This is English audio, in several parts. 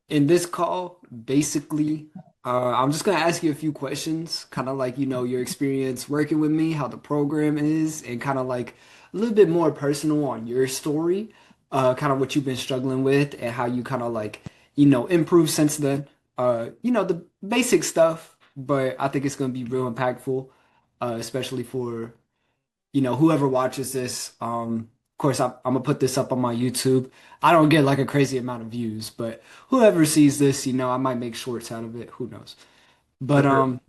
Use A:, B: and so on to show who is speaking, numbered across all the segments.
A: in this call, basically, I'm just gonna ask you a few questions, kind of like, your experience working with me, how the program is, and kind of like a little bit more personal on your story, kind of what you've been struggling with and how you kind of like, improved since then. The basic stuff, but I think it's gonna be real impactful, especially for whoever watches this. Of course, I'm gonna put this up on my YouTube. I don't get like a crazy amount of views, but whoever sees this, I might make shorts out of it. Who knows?
B: For
A: But
B: sure.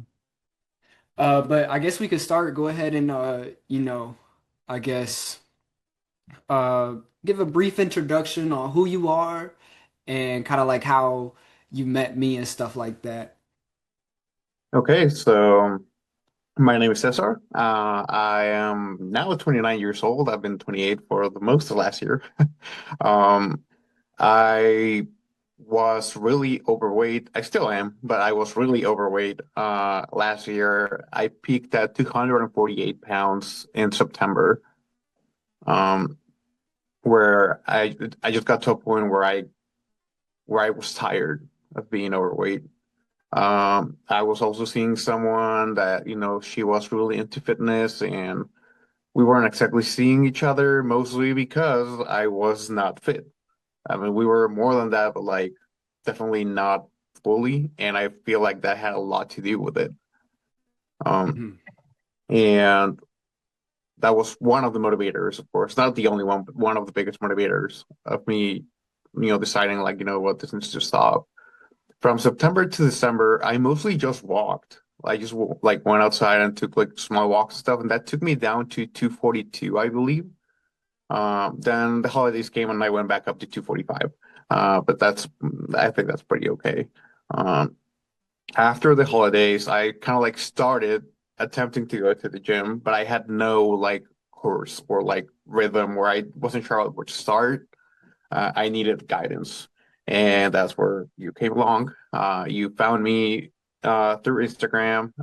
A: but I guess we could start. Go ahead and I guess uh, give a brief introduction on who you are and kind of like how you met me and stuff like that.
B: Okay, so my name is Cesar. I am now 29 years old. I've been 28 for the most of last year. Um, I was really overweight. I still am, but I was really overweight last year. I peaked at 248 pounds in September, um, where I just got to a point where I was tired of being overweight. I was also seeing someone that, she was really into fitness and we weren't exactly seeing each other mostly because I was not fit. I mean, we were more than that, but like definitely not fully. And I feel like that had a lot to do with it. Um,
A: Mhm.
B: and that was one of the motivators, of course, not the only one, but one of the biggest motivators of me, deciding like, what, this needs to stop. From September to December, I mostly just walked. I just like went outside and took like small walks and stuff, and that took me down to 242, I believe. Then the holidays came and I went back up to 245. But I think that's pretty okay. Um, After the holidays, I kind of like started attempting to go to the gym, but I had no like course or like rhythm where I wasn't sure where to start. I needed guidance, and that's where you came along. You found me through Instagram,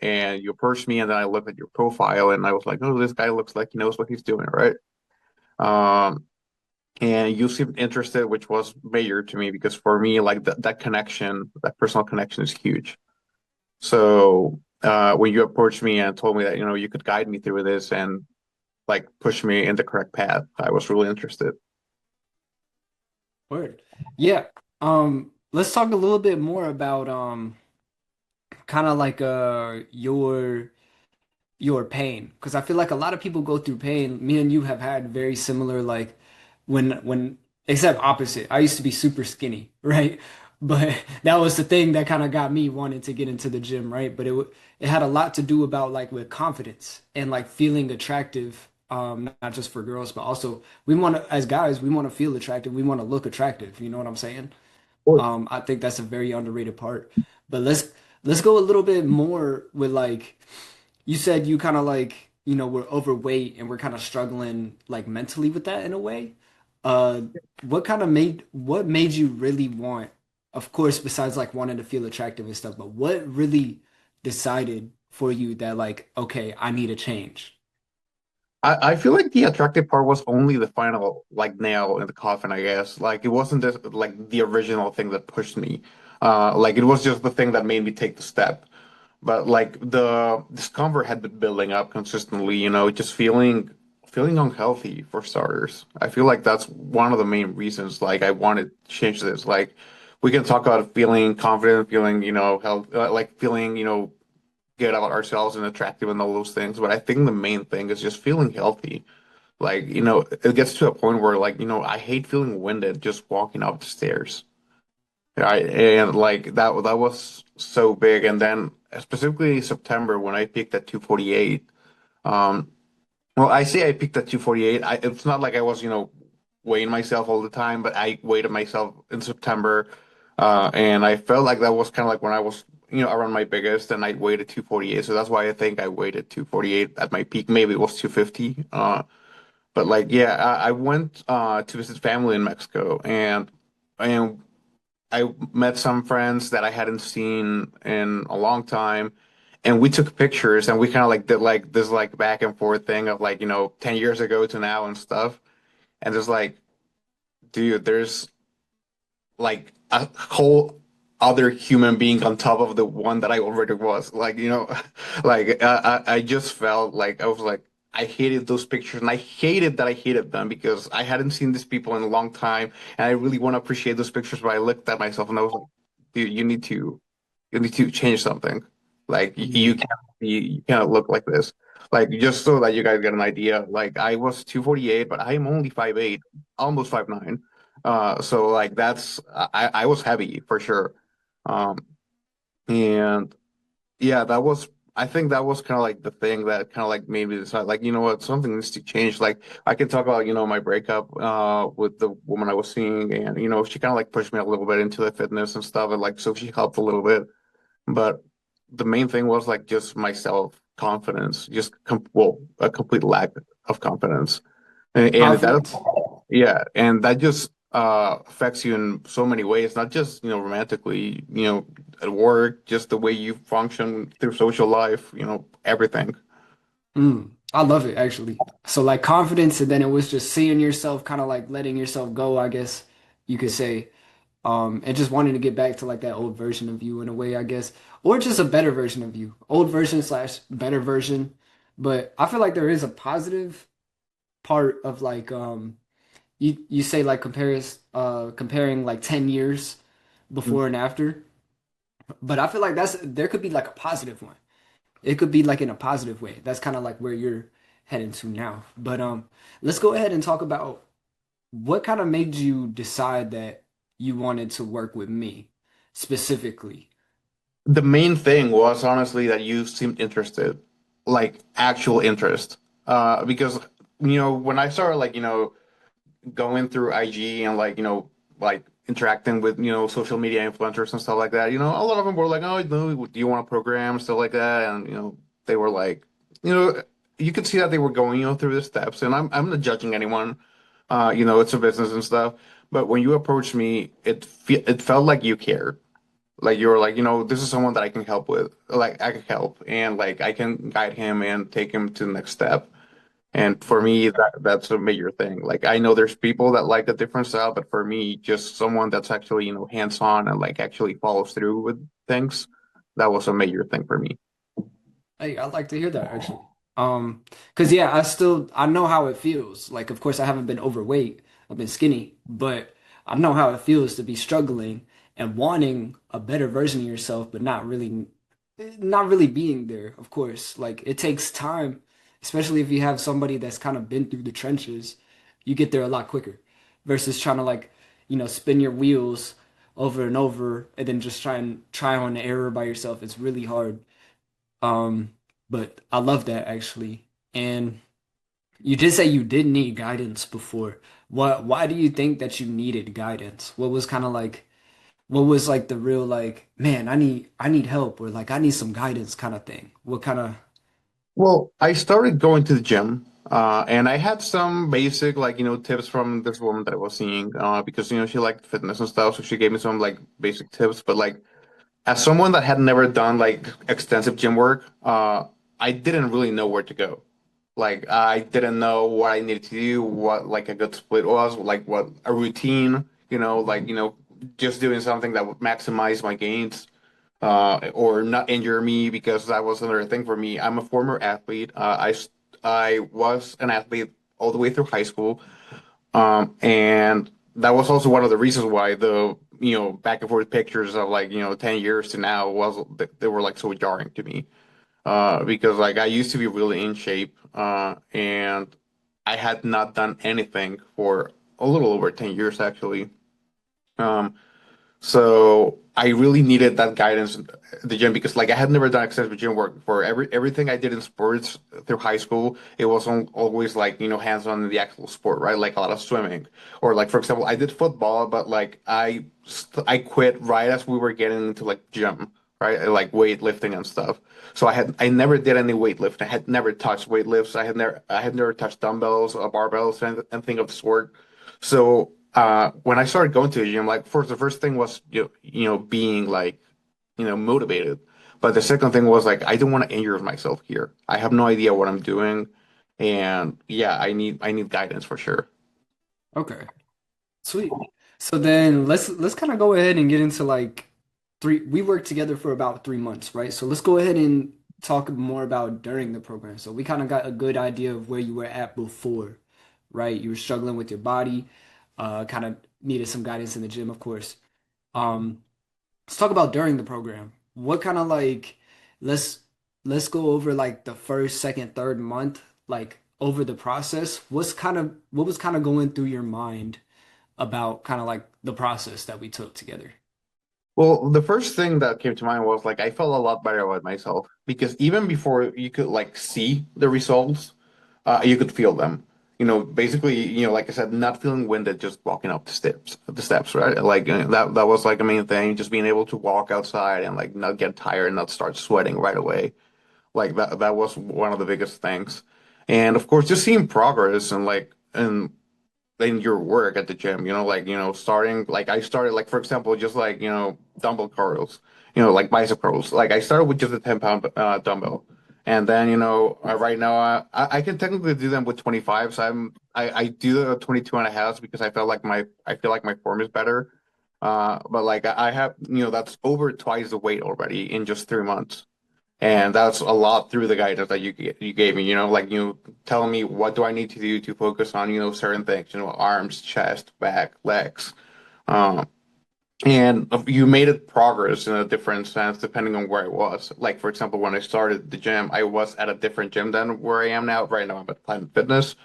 B: and you approached me, and then I looked at your profile, and I was like, "Oh, this guy looks like he knows what he's doing, right?" Um, and you seemed interested, which was major to me because for me, like that connection, that personal connection is huge. So when you approached me and told me that you could guide me through this and like push me in the correct path, I was really interested.
A: Word. Yeah. Let's talk a little bit more about kind of like your pain because I feel like a lot of people go through pain. Me and you have had very similar like when except opposite. I used to be super skinny, right? But that was the thing that kind of got me wanting to get into the gym, right? But it had a lot to do about like with confidence and like feeling attractive, not just for girls, but also we want to, as guys, we want to feel attractive. We want to look attractive. You know what I'm saying? I think that's a very underrated part. But let's go a little bit more with like you said you kind of like, were overweight and we're kind of struggling like mentally with that in a way. Uh, what made you really want, of course, besides like wanting to feel attractive and stuff, but what really decided for you that like, okay, I need a change?
B: I feel like the attractive part was only the final like nail in the coffin, I guess. Like it wasn't just like the original thing that pushed me. Like it was just the thing that made me take the step. But like the discomfort had been building up consistently, just feeling unhealthy for starters. I feel like that's one of the main reasons like I wanted to change this. Like we can talk about feeling confident, feeling, health, like feeling, good about ourselves and attractive and all those things. But I think the main thing is just feeling healthy. Like, it gets to a point where like, I hate feeling winded just walking up the stairs. And like that was so big. And then specifically September when I peaked at 248. Um, well, I say I peaked at 248. It's not like I was, weighing myself all the time, but I weighed myself in September. And I felt like that was kind of like when I was, around my biggest and I weighed at 248. So that's why I think I weighed at 248 at my peak. Maybe it was 250. But like, yeah, I went to visit family in Mexico and I met some friends that I hadn't seen in a long time, and we took pictures and we kind of like did like this like back and forth thing of like 10 years ago to now and stuff. And just like, dude, there's like a whole other human being on top of the one that I already was. Like, like I just felt like I was like I hated those pictures and I hated that I hated them because I hadn't seen these people in a long time and I really want to appreciate those pictures, but I looked at myself and I was like, dude, you need to change something. Like
A: Yeah.
B: you can't look like this. Like just so that you guys get an idea, like I was 248, but I'm only 5'8", almost 5'9". So like I was heavy for sure. Um, and yeah, I think that was kind of like the thing that kind of like made me decide, like, you know what, something needs to change. Like I can talk about, my breakup with the woman I was seeing, and she kind of like pushed me a little bit into the fitness and stuff, and like so she helped a little bit. But the main thing was like just my self confidence, just a complete lack of confidence, and
A: Confidence.
B: that yeah, and that just affects you in so many ways, not just, romantically, at work, just the way you function through social life, everything.
A: I love it actually. So like confidence, and then it was just seeing yourself, kind of like letting yourself go, I guess you could say. And just wanting to get back to like that old version of you in a way, I guess, or just a better version of you, old version slash better version. But I feel like there is a positive part of like you say like comparing like 10 years
B: Mm.
A: before and after. But I feel like there could be like a positive one. It could be like in a positive way. That's kind of like where you're heading to now. But let's go ahead and talk about what kind of made you decide that you wanted to work with me specifically.
B: The main thing was honestly that you seemed interested, like actual interest. Because when I started like going through IG and like like interacting with social media influencers and stuff like that, a lot of them were like, oh, no, do you want to program, stuff like that, and they were like, you know you could see that they were going through the steps, and I'm not judging anyone. It's a business and stuff, but when you approached me, it felt like you cared. Like you were like, this is someone that I can help with. Like I can help and like I can guide him and take him to the next step. And for me, that's a major thing. Like I know there's people that like a different style, but for me, just someone that's actually, hands-on and like actually follows through with things, that was a major thing for me.
A: Hey, I'd like to hear that actually. Because yeah, I know how it feels. Like, of course, I haven't been overweight. I've been skinny, but I know how it feels to be struggling and wanting a better version of yourself, but not really being there, of course. Like it takes time, especially if you have somebody that's kind of been through the trenches. You get there a lot quicker versus trying to like, spin your wheels over and over and then just try on error by yourself. It's really hard. Um, but I love that actually. And you did say you did need guidance before. Why do you think that you needed guidance? What was like the real like, man, I need help or like I need some guidance kind of thing. What kind of
B: Well, I started going to the gym, and I had some basic like tips from this woman that I was seeing, because she liked fitness and stuff, so she gave me some like basic tips. But like as someone that had never done like extensive gym work, I didn't really know where to go. Like I didn't know what I needed to do, what like a good split was, like what a routine, like just doing something that would maximize my gains, or not injure me because that was another thing for me. I'm a former athlete. I was an athlete all the way through high school, and that was also one of the reasons why the back and forth pictures of like 10 years to now was they were like so jarring to me, because like I used to be really in shape, and I had not done anything for a little over 10 years actually. Um, so I really needed that guidance at the gym because like I had never done extensive gym work before. Everything I did in sports through high school, it wasn't always like, hands-on in the actual sport, right? Like a lot of swimming. Or like for example, I did football, but like I quit right as we were getting into like gym, right? Like weightlifting and stuff. So I never did any weightlifting. I had never touched weightlifts. I had never touched dumbbells or barbells or anything of the sort. So when I started going to the gym, like first the first thing was being like motivated, but the second thing was like I don't want to injure myself here. I have no idea what I'm doing, and yeah, I need guidance for sure.
A: okay, sweet. So then let's kind of go ahead and get into like three. We worked together for about 3 months, right? So let's go ahead and talk more about during the program. So we kind of got a good idea of where you were at before, right? You were struggling with your body, kind of needed some guidance in the gym, of course. Um, let's talk about during the program. What kind of like let's let's go over like the first, second, third month, like over the process. What was kind of going through your mind about kind of like the process that we took together?
B: Well, the first thing that came to mind was like I felt a lot better about myself because even before you could like see the results, you could feel them. Basically, like I said, not feeling winded just walking up the steps, right? Like that was like a main thing, just being able to walk outside and like not get tired and not start sweating right away. Like that was one of the biggest things. And of course, just seeing progress and like and in your work at the gym, starting like I started like for example, just like, dumbbell curls, like bicep curls. Like I started with just a 10-pound dumbbell. And then, right now I can technically do them with 25. So I do the 22 and a half because I feel like my form is better. But like I have, that's over twice the weight already in just 3 months. And that's a lot through the guidance that you gave me, like you telling me what do I need to do to focus on, certain things, arms, chest, back, legs. Um, and you made it progress in a different sense depending on where I was. Like for example, when I started the gym, I was at a different gym than where I am now. Right now I'm at Planet Fitness,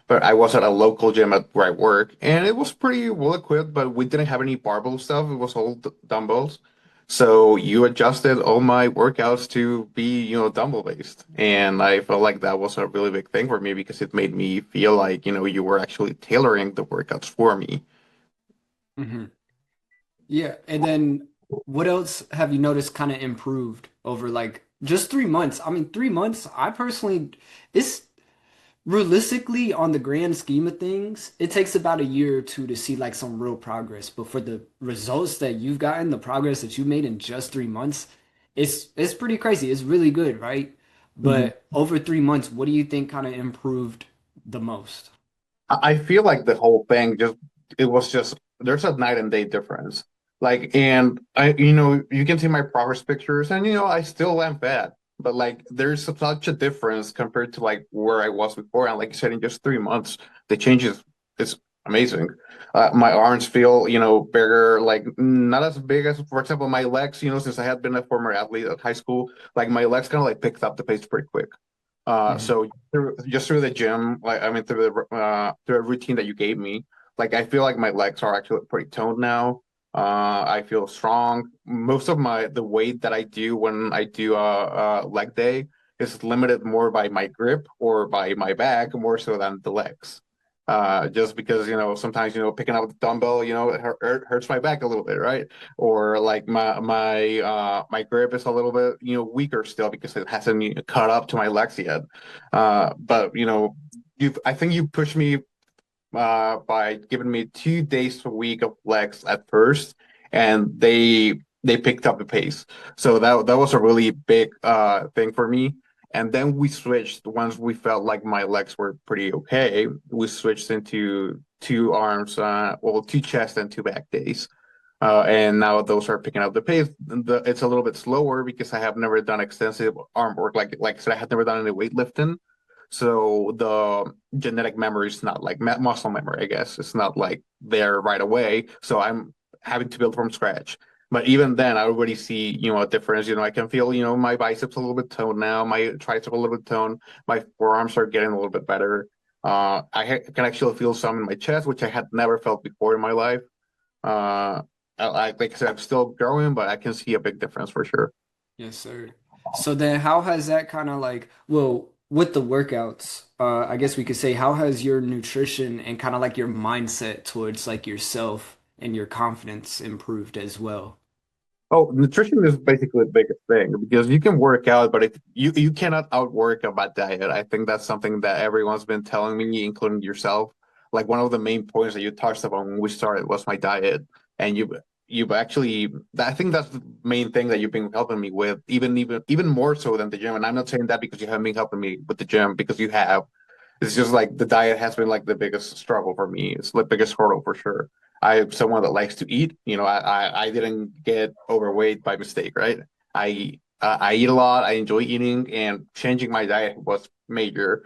B: but I was at a local gym at where I work, and it was pretty well equipped, but we didn't have any barbell stuff. It was all dumbbells. So you adjusted all my workouts to be, dumbbell based. And I felt like that was a really big thing for me because it made me feel like, you were actually tailoring the workouts for me.
A: Hmm. Yeah, and then what else have you noticed kind of improved over like just 3 months? I mean, 3 months, I personally, it's realistically on the grand scheme of things, it takes about a year or two to see like some real progress. But for the results that you've gotten, the progress that you made in just 3 months, it's pretty crazy. It's really good, right?
B: Mhm.
A: But over 3 months, what do you think kind of improved the most?
B: I feel like the whole thing it was just, there's a night and day difference. Like, and you can see my progress pictures and, I still am fat, but like, there's such a difference compared to like where I was before. And like you said, in just 3 months, the changes is amazing. My arms feel, bigger, like not as big as, for example, my legs, since I had been a former athlete at high school, like my legs kind of like picked up the pace pretty quick.
A: Hmm.
B: So through the gym, like I mean through a routine that you gave me, like I feel like my legs are actually pretty toned now. I feel strong. Most of the weight that I do when I do a leg day is limited more by my grip or by my back more so than the legs. Just because sometimes picking up the dumbbell it hurts my back a little bit, right? Or like my grip is a little bit weaker still because it hasn't caught up to my legs yet. But I think you pushed me by giving me 2 days a week of legs at first, and they picked up the pace. So that was a really big thing for me. And then we switched once we felt like my legs were pretty okay. We switched into two arms, well, two chest and two back days. And now those are picking up the pace. It's a little bit slower because I have never done extensive arm work. Like I said, I had never done any weightlifting. So the genetic memory is not like muscle memory, I guess. It's not like there right away. So I'm having to build from scratch. But even then, I already see, a difference. I can feel, my biceps a little bit toned now, my tricep a little bit toned, my forearms are getting a little bit better. Can actually feel some in my chest, which I had never felt before in my life. Uh, like I said, I'm still growing, but I can see a big difference for sure.
A: Yes, sir. So then how has that kind of like, well, with the workouts, I guess we could say, how has your nutrition and kind of like your mindset towards like yourself and your confidence improved as well?
B: Oh, nutrition is basically the biggest thing because you can work out, but if you cannot outwork a bad diet. I think that's something that everyone's been telling me, including yourself. Like one of the main points that you touched upon when we started was my diet, and you've actually I think that's the main thing that you've been helping me with, even more so than the gym. And I'm not saying that because you haven't been helping me with the gym because you have. It's just like the diet has been like the biggest struggle for me. It's the biggest hurdle for sure. I'm someone that likes to eat. I didn't get overweight by mistake, right? I eat a lot. I enjoy eating, and changing my diet was major.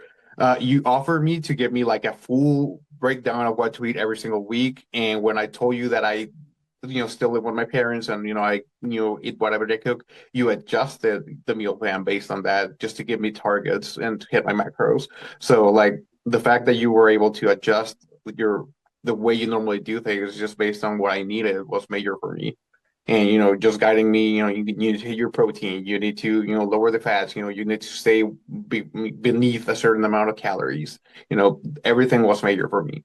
B: You offered me to give me like a full breakdown of what to eat every single week, and when I told you that I, still live with my parents and I eat whatever they cook, you adjusted the meal plan based on that just to give me targets and to hit my macros. So like the fact that you were able to adjust your the way you normally do things just based on what I needed was major for me. And just guiding me, you need to hit your protein, you need to, lower the fats, you need to stay beneath a certain amount of calories. Everything was major for me.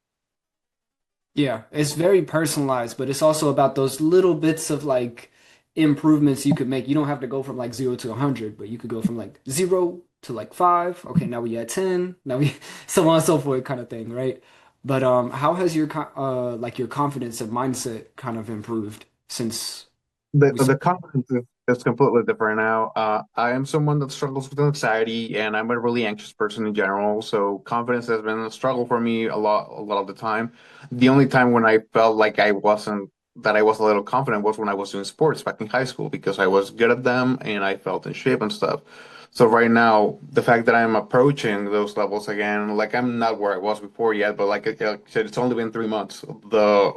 A: Yeah, it's very personalized, but it's also about those little bits of like improvements you could make. You don't have to go from like 0 to 100, but you could go from like 0 to like 5. Okay, now we at 10. Now we so on and so forth kind of thing, right? But how has your like your confidence and mindset kind of improved since
B: The
A: we
B: the
A: spoke?
B: confidence is completely different now. I am someone that struggles with anxiety, and I'm a really anxious person in general. So confidence has been a struggle for me a lot of the time. The only time when I felt like I was a little confident was when I was doing sports back in high school because I was good at them and I felt in shape and stuff. So right now, the fact that I'm approaching those levels again, like I'm not where I was before yet, but like I said, it's only been 3 months. The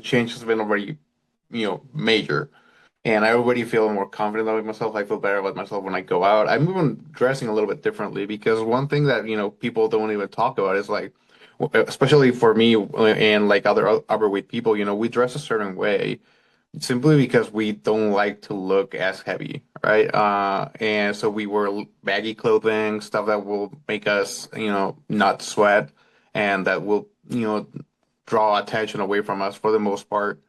B: change has been already, major. And I already feel more confident about myself. I feel better about myself when I go out. I'm even dressing a little bit differently because one thing that, people don't even talk about is like, especially for me and like other overweight people, we dress a certain way simply because we don't like to look as heavy, right? And so we wear baggy clothing, stuff that will make us, not sweat and that will, draw attention away from us for the most part.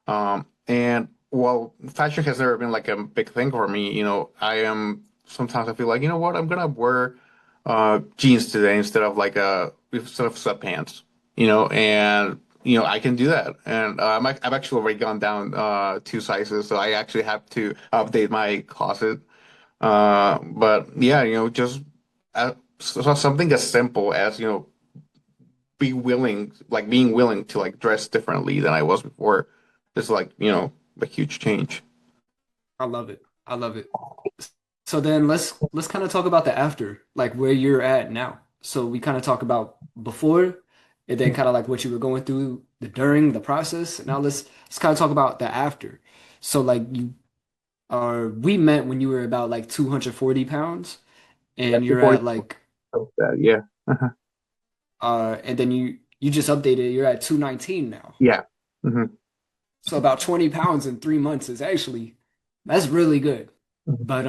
B: And while fashion has never been like a big thing for me, sometimes I feel like, you know what, I'm gonna wear jeans today instead of sweatpants, and I can do that. And I've actually already gone down 2 sizes, so I actually have to update my closet. But yeah, just something as simple as, being willing to like dress differently than I was before. It's like, a huge change.
A: I love it. I love it. So then let's kind of talk about the after, like where you're at now. So we kind of talk about before and then kind of like what you were going through the during the process. Now let's kind of talk about the after. So like you are we met when you were about like 240 pounds
B: Yeah,
A: and you're
B: 240.
A: at like
B: Yeah.
A: and then you just updated you're at 219 now.
B: Yeah. hmm
A: So about 20 pounds in 3 months is actually that's really good. But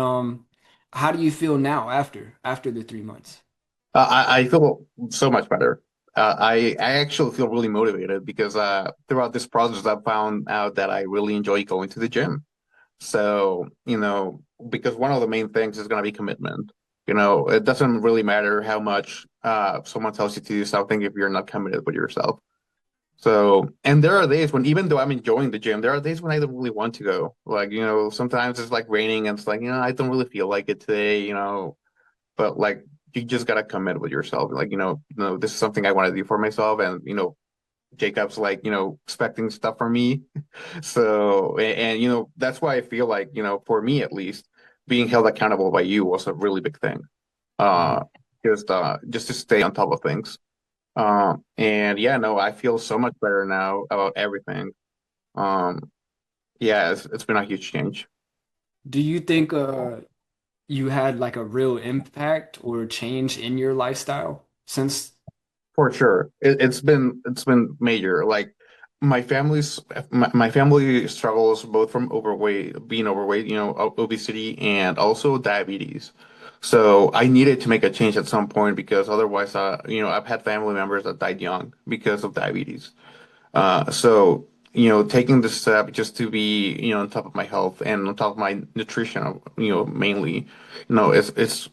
A: how do you feel now after the 3 months?
B: I feel so much better. I actually feel really motivated because throughout this process, I found out that I really enjoy going to the gym. So, because one of the main things is going to be commitment. It doesn't really matter how much someone tells you to do something if you're not committed with yourself. So, and there are days when, even though I'm enjoying the gym, there are days when I don't really want to go. Like, sometimes it's like raining and it's like, I don't really feel like it today, but like, you just gotta commit with yourself. Like, this is something I want to do for myself. And, Jacob's like, expecting stuff from me. So, and, that's why I feel like, for me at least, being held accountable by you was a really big thing.
A: Mhm.
B: Uh, just to stay on top of things. And yeah, no, I feel so much better now about everything. Um, yeah, it's been a huge change
A: Do you think you had like a real impact or change in your lifestyle since?
B: for sure. It's been major. Like my family struggles both from being overweight, obesity and also diabetes. So I needed to make a change at some point because otherwise, I've had family members that died young because of diabetes. So, taking this step just to be, on top of my health and on top of my nutrition, mainly, it's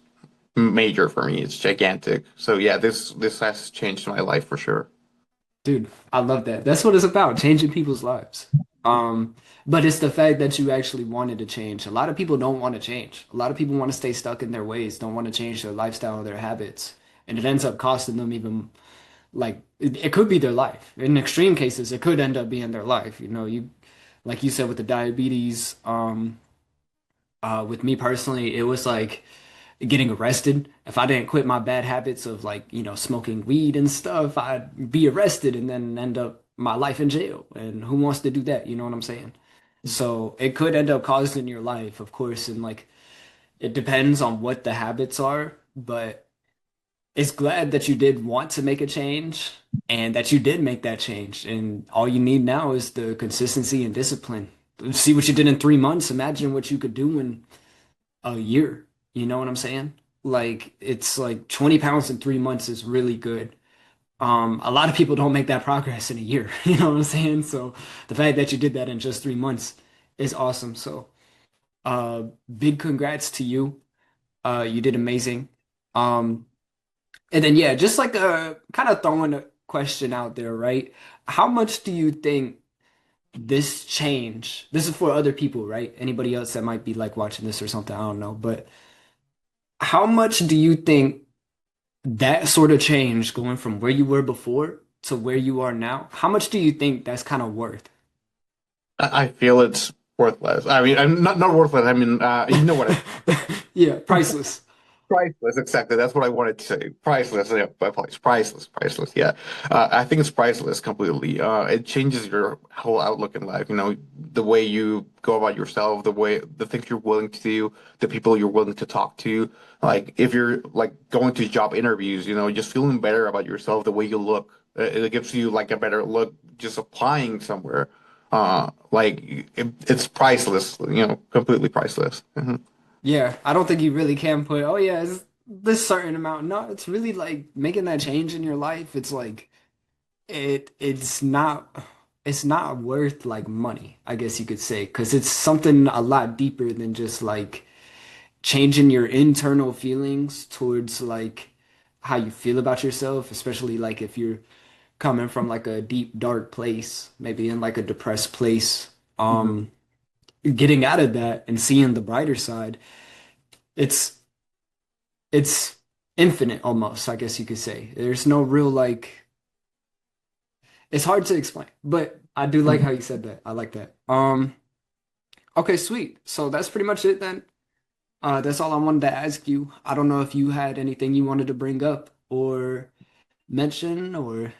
B: major for me. It's gigantic. So yeah, this has changed my life for sure.
A: Dude, I love that. That's what it's about, changing people's lives. But it's the fact that you actually wanted to change. A lot of people don't want to change. A lot of people want to stay stuck in their ways, don't want to change their lifestyle or their habits. And it ends up costing them even like it could be their life. In extreme cases, it could end up being their life. You know, you like you said with the diabetes, with me personally, it was like getting arrested. If I didn't quit my bad habits of like, smoking weed and stuff, I'd be arrested and then end up my life in jail. And who wants to do that? You know what I'm saying? So it could end up causing your life, of course, and like it depends on what the habits are, but it's glad that you did want to make a change and that you did make that change. And all you need now is the consistency and discipline. See what you did in 3 months. Imagine what you could do in a year. You know what I'm saying? Like it's like 20 pounds in 3 months is really good. A lot of people don't make that progress in a year. You know what I'm saying? So the fact that you did that in just 3 months is awesome. So uh big congrats to you. You did amazing. Um and then yeah, just like a kind of throwing a question out there, right? How much do you think this change, this is for other people, right? Anybody else that might be like watching this or something, I don't know, but how much do you think that sort of change going from where you were before to where you are now, how much do you think that's kind of worth?
B: I feel it's worthless. I mean, I'm not worthless. I mean, you know what I
A: Yeah, priceless.
B: priceless, exactly. That's what I wanted to say. Priceless. Yeah, my apologies. Priceless, priceless. Yeah. I think it's priceless completely. It changes your whole outlook in life, the way you go about yourself, the things you're willing to do, the people you're willing to talk to. Like if you're like going to job interviews, just feeling better about yourself, the way you look. It gives you like a better look just applying somewhere. It's priceless, completely priceless.
A: Yeah, I don't think you really can put, oh yeah, it's this certain amount. No, it's really like making that change in your life. It's like it's not worth like money, I guess you could say, because it's something a lot deeper than just like changing your internal feelings towards like how you feel about yourself, especially like if you're coming from like a deep dark place, maybe in like a depressed place.
B: Mhm.
A: Getting out of that and seeing the brighter side, it's it's infinite almost, I guess you could say. There's no real like it's hard to explain, but I do like
B: Mhm.
A: how you said that. I like that. Okay, sweet. So that's pretty much it then. That's all I wanted to ask you. I don't know if you had anything you wanted to bring up or mention or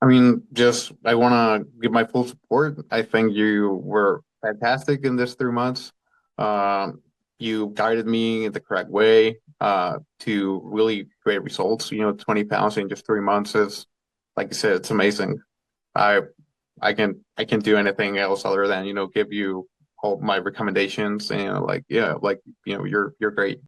B: I mean, just I want to give my full support. I think you were fantastic in this 3 months. Um, you guided me in the correct way to really great results. 20 pounds in just 3 months is, like you said, it's amazing. I I can do anything else other than give you all my recommendations and like yeah, like you're great.